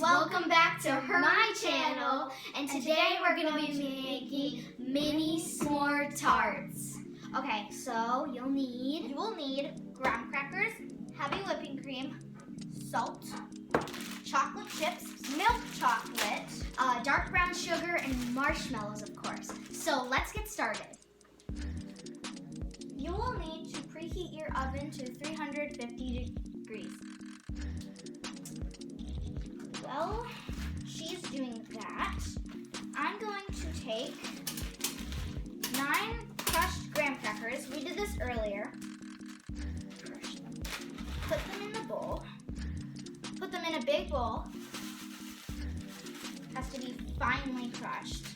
welcome back to my channel, and today we're going to be making mini s'more tarts. Okay, so you will need graham crackers, heavy whipping cream, salt, chocolate chips, milk chocolate, dark brown sugar, and marshmallows, of course. So let's get started. You will need to preheat your oven to 350 degrees. Well, she's doing that. I'm going to take 9 crushed graham crackers. We did this earlier. Crush them. Put them in the bowl. Put them in a big bowl. Has to be finely crushed.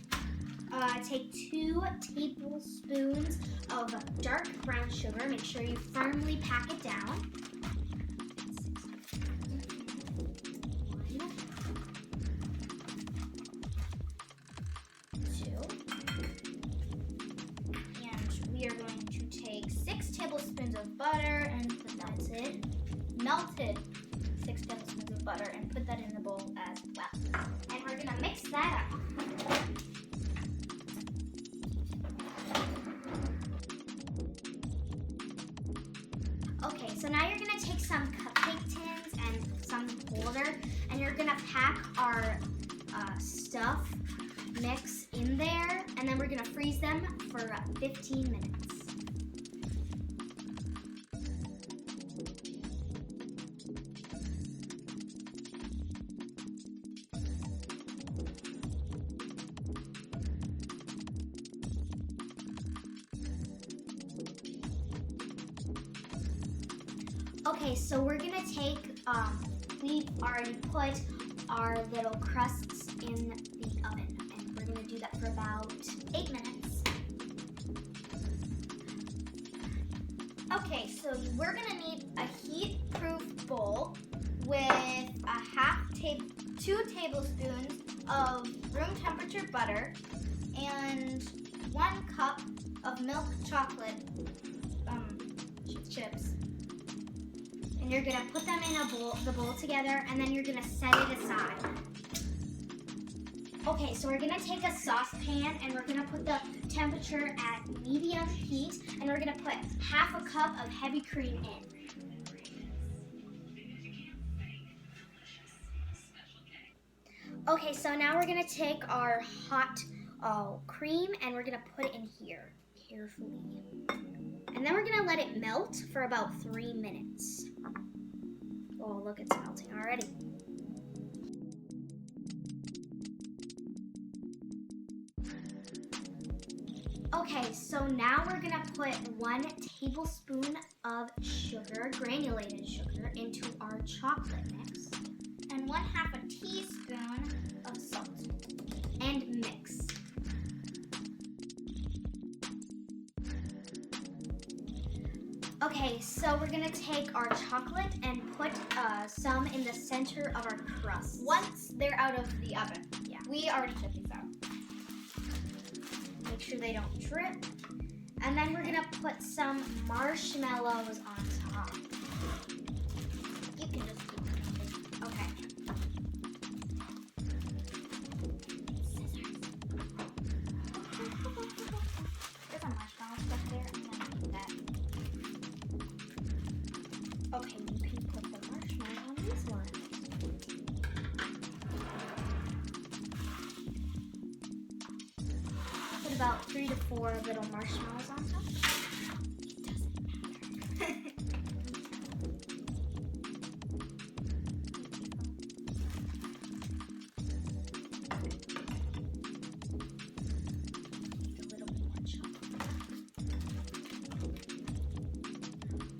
Take 2 tablespoons of dark brown sugar. Make sure you firmly pack it down. 2. And we are going to take 6 tablespoons of butter and put that in. Melted 6 tablespoons of butter and put that in the bowl as well. And we're going to mix that up. Okay, so now you're gonna take some cupcake tins and some water, and you're gonna pack our stuff mix in there, and then we're gonna freeze them for 15 minutes. Okay, so we're gonna take, we've already put our little crusts in the oven, and we're gonna do that for about 8 minutes. Okay, so we're gonna need a heat-proof bowl with 2 tablespoons of room temperature butter and 1 cup of milk chocolate chips. And you're gonna put them in the bowl together, and then you're gonna set it aside. Okay, so we're gonna take a saucepan, and we're gonna put the temperature at medium heat, and we're gonna put half a cup of heavy cream in. Okay, so now we're gonna take our hot cream, and we're gonna put it in here carefully. And then we're gonna let it melt for about 3 minutes. Oh, look, it's melting already. Okay, so now we're gonna put 1 tablespoon of sugar, granulated sugar, into our chocolate mix, and 1/2 teaspoon of salt, and mix. Okay, so we're gonna take our chocolate and put some in the center of our crust. Once they're out of the oven. Yeah. We already took these out. Make sure they don't drip. And then we're gonna put some marshmallows on top. You can just keep it. Okay. There's a marshmallow stuck there. I'm gonna keep that. Okay, you can put the marshmallow on this one. Put about 3 to 4 little marshmallows on top. It doesn't matter.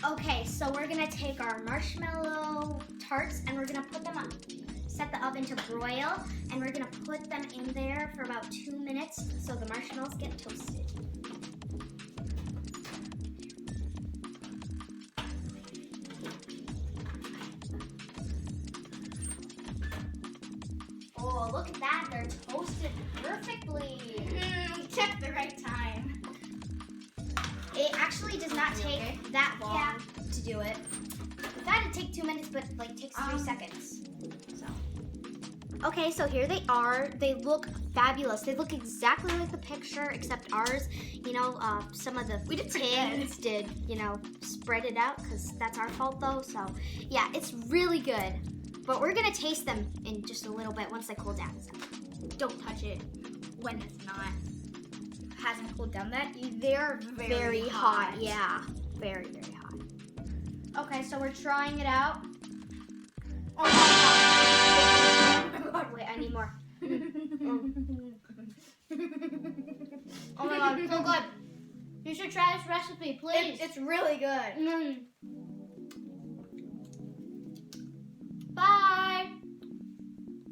Okay, so we're gonna take our marshmallow tarts, and we're gonna put them on, set the oven to broil, and we're gonna put them in there for about 2 minutes so the marshmallows get toasted. Oh, look at that, they're toasted perfectly. We took the right time. It actually does not take that long to do it. I thought it'd take 2 minutes, but like takes 3 seconds. So Okay, so here they are. They look fabulous. They look exactly like the picture, except ours, some of the tins did, spread it out because that's our fault though. So yeah, it's really good. But we're gonna taste them in just a little bit once they cool down. So don't touch it when it's hasn't cooled down that. They're very hot. Yeah, very, very hot. Okay, so we're trying it out. Oh my god. Wait, I need more. Oh my god, so good. You should try this recipe, please. It's really good.